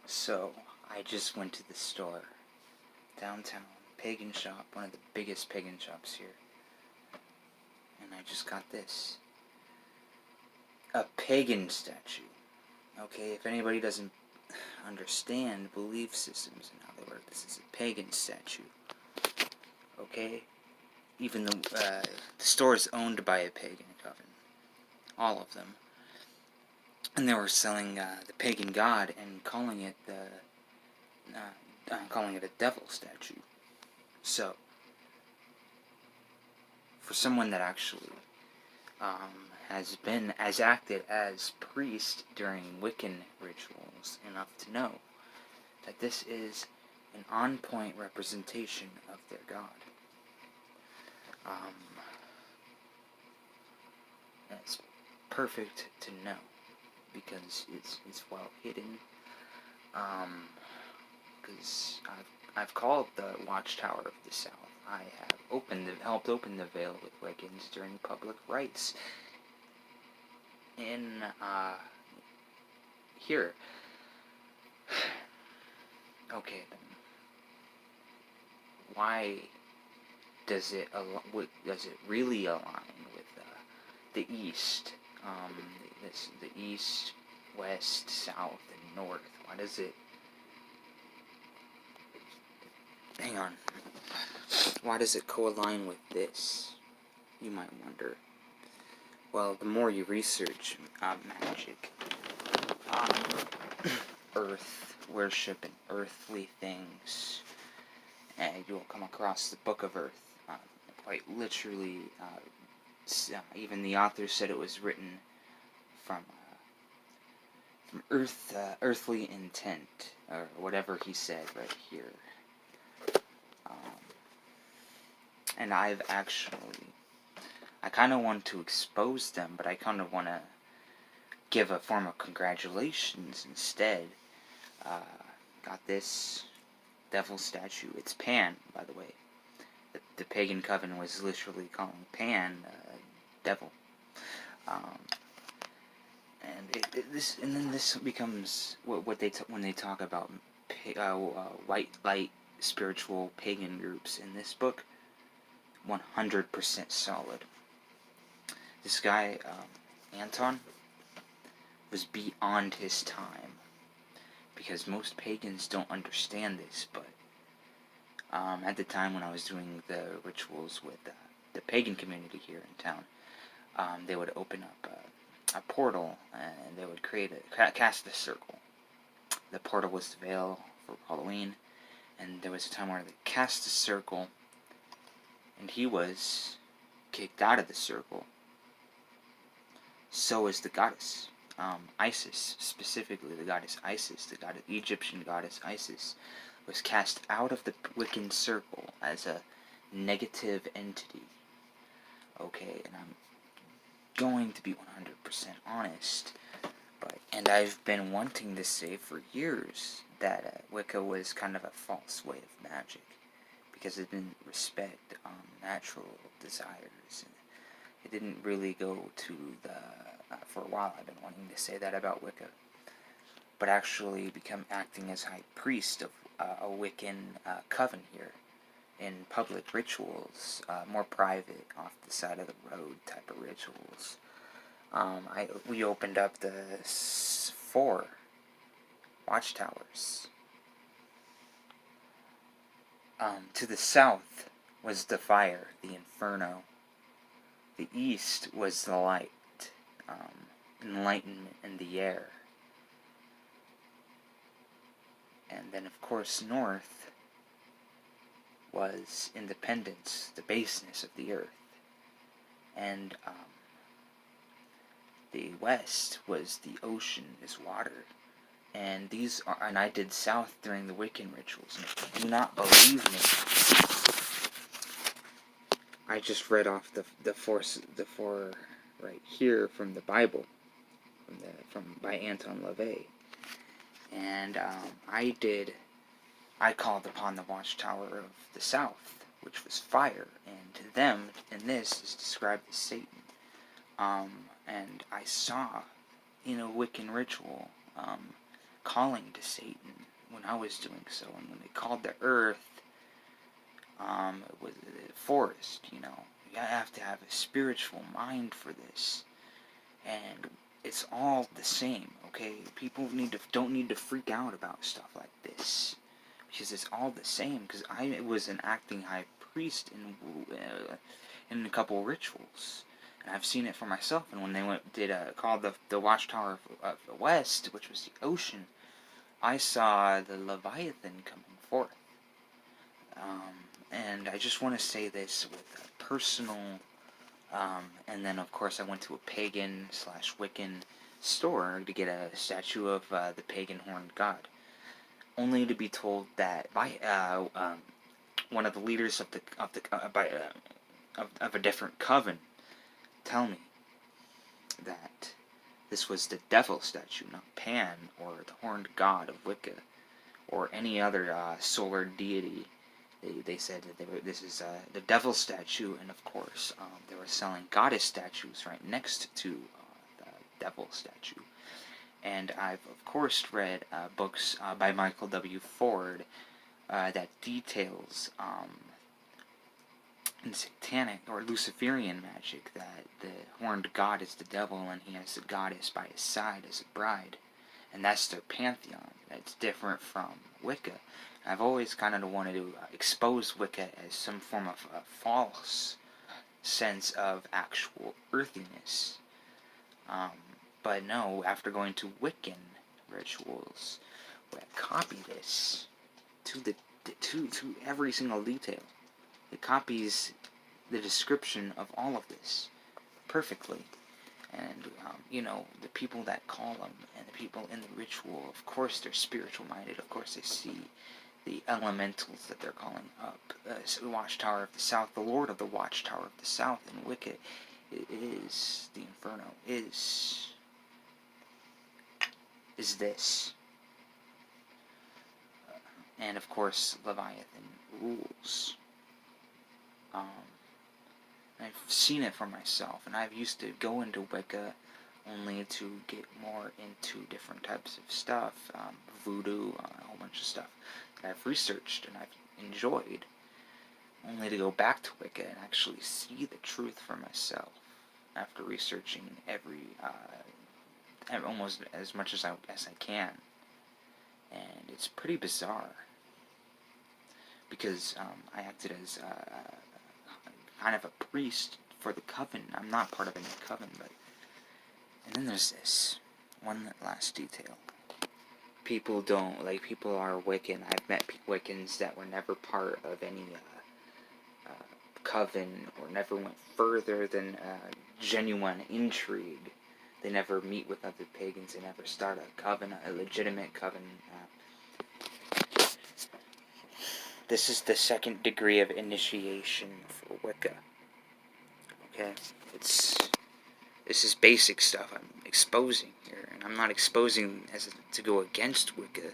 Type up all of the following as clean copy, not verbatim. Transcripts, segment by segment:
So, I just went to the store, downtown, pagan shop, one of the biggest pagan shops here. And I just got this. A pagan statue. Okay, if anybody doesn't understand belief systems and how they work, this is a pagan statue. Okay? Even though the store is owned by a pagan coven. All of them. And they were selling the pagan god and calling it a devil statue. So, for someone that actually has acted as priest during Wiccan rituals enough to know that this is an on-point representation of their god. It's perfect to know because it's well hidden. Because I've called the Watchtower of the South. I have helped open the veil with Wiccans during public rites in here. Okay, then why does it really align with the East? The East, West, South, and North. Why does it? Hang on. Why does it co-align with this? You might wonder. Well, the more you research magic, earth worship, and earthly things, and you'll come across the Book of Earth. Quite literally, even the author said it was written from earthly intent, or whatever he said right here. And I kind of want to expose them, but I kind of want to give a form of congratulations instead. Got this devil statue. It's Pan, by the way. The pagan coven was literally calling Pan devil. And then this becomes what when they talk about white light spiritual pagan groups in this book. 100% solid. This guy, Anton, was beyond his time. Because most pagans don't understand this, but at the time when I was doing the rituals with the pagan community here in town, they would open up a portal, and they would cast a circle. The portal was the veil for Halloween, and there was a time where they cast a circle, and he was kicked out of the circle. So is the goddess, Isis, specifically the goddess Isis, the Egyptian goddess Isis, was cast out of the Wiccan circle as a negative entity. Okay, and I'm going to be 100% honest, and I've been wanting to say for years that Wicca was kind of a false way of magic, because it didn't respect natural desires. It didn't really go to for a while I've been wanting to say that about Wicca, but actually become acting as high priest of a Wiccan coven here in public rituals, more private, off the side of the road type of rituals. We opened up the 4 watchtowers. To the south was the fire, the inferno. The east was the light, enlightenment in the air. And then, of course, north was independence, the baseness of the earth. And the west was the ocean, is water. And and I did south during the Wiccan rituals. And if you do not believe me, I just read off the four right here from the Bible, by Anton LaVey. And I called upon the Watchtower of the South, which was fire, and to them, in this, is described as Satan. And I saw, in a Wiccan ritual, calling to Satan, when I was doing so, and when they called the earth, it was the forest, you know. You have to have a spiritual mind for this, and it's all the same, okay? People don't need to freak out about stuff like this, because it's all the same. Because I was an acting high priest in a couple rituals, and I've seen it for myself. And when they called the Watchtower of the West, which was the ocean, I saw the Leviathan coming forth. And I just want to say this with a personal, and then of course I went to a pagan/Wiccan store to get a statue of the pagan horned god, only to be told that by one of the leaders of a different coven tell me that this was the devil statue, not Pan or the horned god of Wicca or any other solar deity. They said that this is the devil statue, and of course they were selling goddess statues right next to the devil statue. And I've of course read books by Michael W. Ford that details in satanic or Luciferian magic that the horned god is the devil, and he has the goddess by his side as a bride, and that's their pantheon. That's different from Wicca. I've always kind of wanted to expose Wicca as some form of a false sense of actual earthiness. But no, after going to Wiccan rituals, where I copy this to every single detail. It copies the description of all of this perfectly. And, you know, the people that call them and the people in the ritual, of course they're spiritual minded. Of course they see the elementals that they're calling up. The Watchtower of the South, the Lord of the Watchtower of the South in Wicca is the Inferno, is this. And of course, Leviathan rules. I've seen it for myself, and I've used to go into Wicca only to get more into different types of stuff, voodoo, a whole bunch of stuff that I've researched and I've enjoyed, only to go back to Wicca and actually see the truth for myself after researching almost as much as I can. And it's pretty bizarre, because I acted as kind of a priest for the coven. I'm not part of any coven, but... And then there's this one last detail. People are Wiccan. I've met Wiccans that were never part of any coven, or never went further than genuine intrigue. They never meet with other pagans. They never start a coven, a legitimate coven. This is the second degree of initiation for Wicca. Okay? This is basic stuff I'm exposing here, and I'm not exposing to go against Wicca.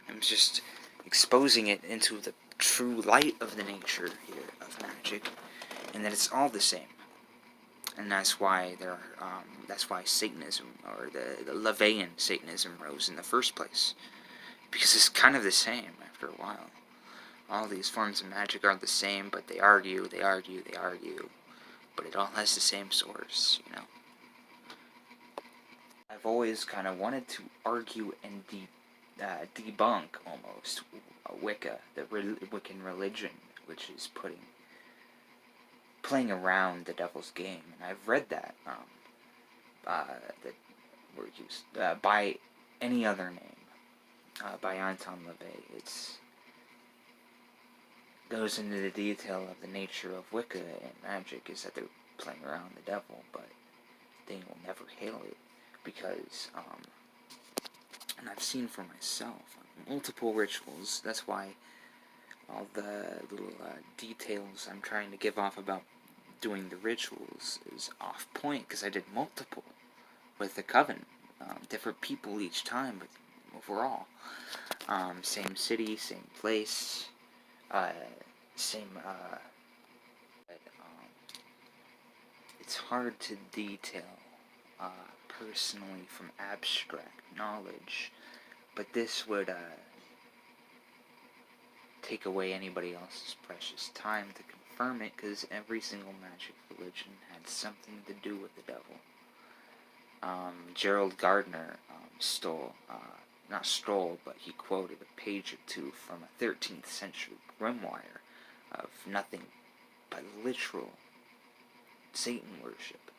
I'm just exposing it into the true light of the nature here of magic, and that it's all the same. And that's why that's why Satanism, or the Levian Satanism, rose in the first place, because it's kind of the same after a while. All these forms of magic are the same, but they argue, but it all has the same source, you know. I've always kind of wanted to argue and debunk, almost, Wicca, the Wiccan religion, which is playing around the devil's game. And I've read that were used by any other name, by Anton LaVey. It's goes into the detail of the nature of Wicca and magic, is that they're playing around the devil, but they will never hail it, because, and I've seen for myself, multiple rituals. That's why all the little details I'm trying to give off about doing the rituals is off point, because I did multiple with the coven, different people each time, but overall, same city, same place, it's hard to detail personally from abstract knowledge, but this would take away anybody else's precious time to confirm it, because every single magic religion had something to do with the devil. Gerald Gardner not stole, but he quoted a page or two from a 13th century grimoire of nothing but literal Satan worship.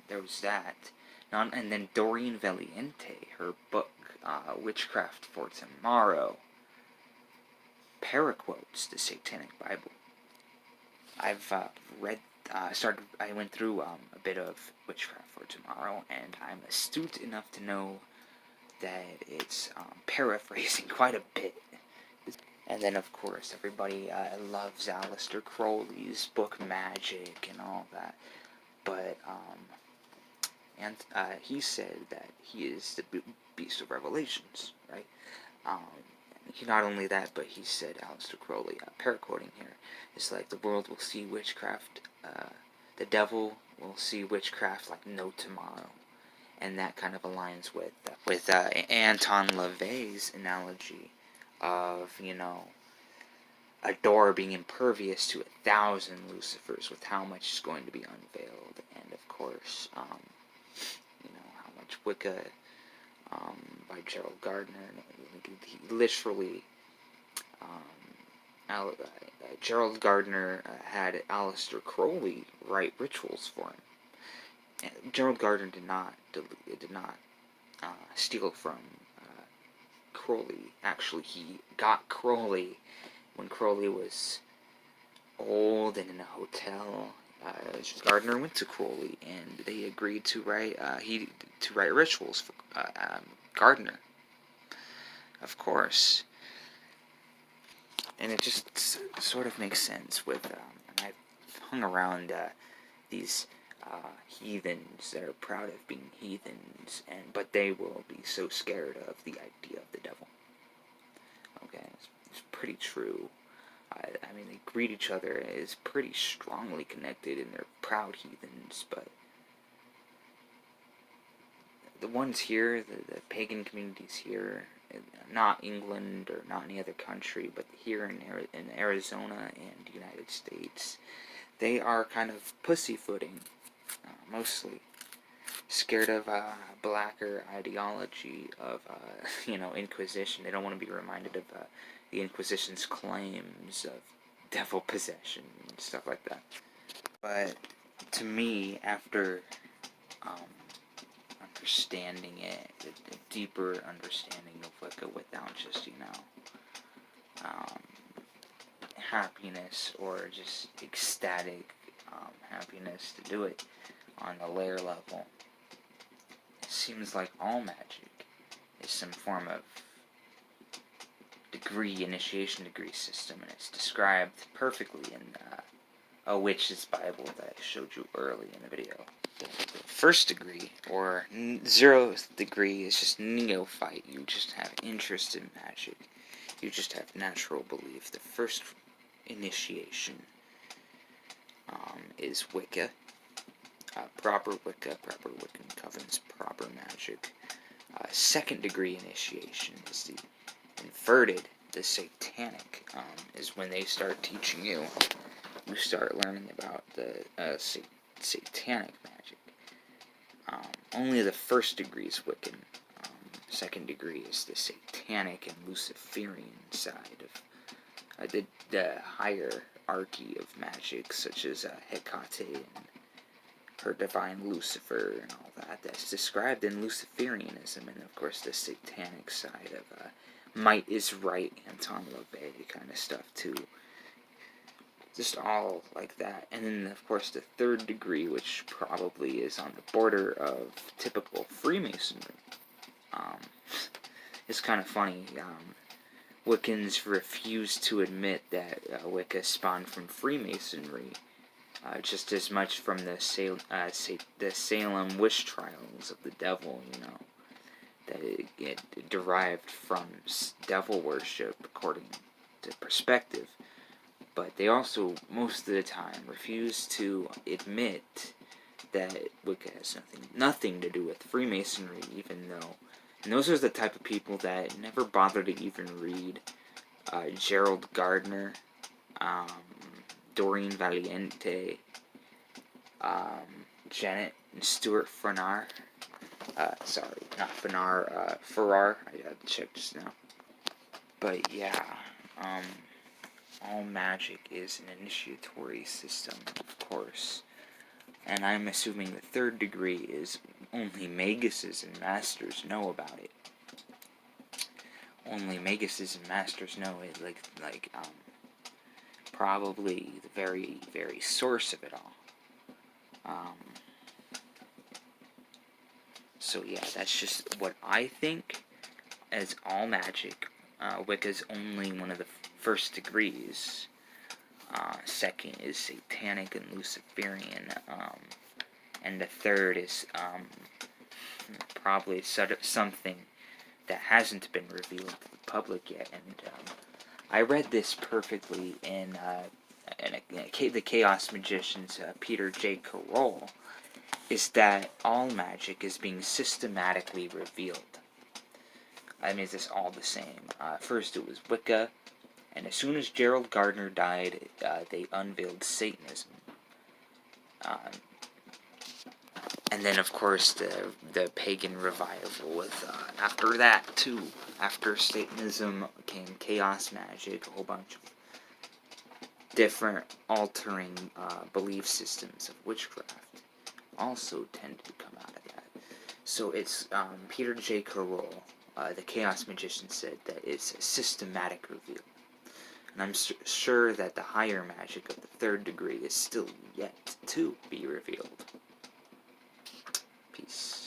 There was that. And then Doreen Valiente, her book, Witchcraft for Tomorrow, paraquotes the Satanic Bible. I've I went through a bit of Witchcraft for Tomorrow, and I'm astute enough to know that it's paraphrasing quite a bit. And then, of course, everybody loves Aleister Crowley's book Magic and all that. But, he said that he is the Beast of Revelations, right? Not only that, but he said, Aleister Crowley, paraquoting here, it's like the world will see witchcraft, the devil will see witchcraft like no tomorrow. And that kind of aligns with Anton LaVey's analogy of, a door being impervious to 1,000 Lucifers, with how much is going to be unveiled. And of course, how much Wicca, by Gerald Gardner, he literally, Gerald Gardner had Aleister Crowley write rituals for him. And Gerald Gardner did not steal from Crowley. Actually, he got Crowley when Crowley was old and in a hotel. Gardner went to Crowley, and they agreed to write rituals for Gardner, of course. And it just sort of makes sense with, and I've hung around these heathens that are proud of being heathens, but they will be so scared of the idea of the devil. Okay, it's pretty true. I mean, they greet each other as pretty strongly connected, and they're proud heathens, but the ones here, the pagan communities here, not England or not any other country, but here in Arizona and the United States, they are kind of pussyfooting, mostly. Scared of blacker ideology of, Inquisition. They don't want to be reminded of the Inquisition's claims of devil possession and stuff like that. But to me, after understanding it, a deeper understanding of Wicca without just, happiness or just ecstatic happiness to do it on the layer level, it seems like all magic is some form of initiation degree system, and it's described perfectly in a witch's Bible that I showed you early in the video. The first degree, or 0th degree, is just neophyte. You just have interest in magic. You just have natural belief. The first initiation is Wicca. Proper Wicca, proper Wiccan covens, proper magic. Second degree initiation is the inverted, the satanic, is when they start teaching you. You start learning about the satanic magic. Only the first degree is Wiccan. Second degree is the satanic and Luciferian side of the hierarchy of magic, such as Hecate and her divine Lucifer and all that. That's described in Luciferianism, and of course the satanic side of Might is Right, Anton LaVey kind of stuff too. Just all like that. And then, of course, the third degree, which probably is on the border of typical Freemasonry. It's kind of funny. Wiccans refuse to admit that Wicca spawned from Freemasonry, just as much from the Salem witch trials of the devil, that it derived from devil worship, according to perspective. But they also, most of the time, refuse to admit that Wicca has nothing to do with Freemasonry, even though... And those are the type of people that never bother to even read Gerald Gardner, um, Doreen Valiente, Janet and Stuart Farrar. Sorry, not Farrar, Farrar. I had to check just now. But yeah, all magic is an initiatory system, of course. And I'm assuming the third degree is only maguses and masters know about it. Only maguses and masters know it, probably the very, very source of it all. So yeah, that's just what I think as all magic. Wicca's only one of the first degrees. Second is Satanic and Luciferian. And the third is probably something that hasn't been revealed to the public yet. And I read this perfectly in the Chaos Magician's Peter J. Carroll, is that all magic is being systematically revealed. I mean, it's all the same. First it was Wicca, and as soon as Gerald Gardner died, they unveiled Satanism. And then, of course, the pagan revival with, after that, too. After Satanism came Chaos Magic, a whole bunch of different altering belief systems of witchcraft also tend to come out of that. So it's Peter J. Carroll, the Chaos Magician, said that it's a systematic reveal. And I'm sure that the higher magic of the third degree is still yet to be revealed. Peace.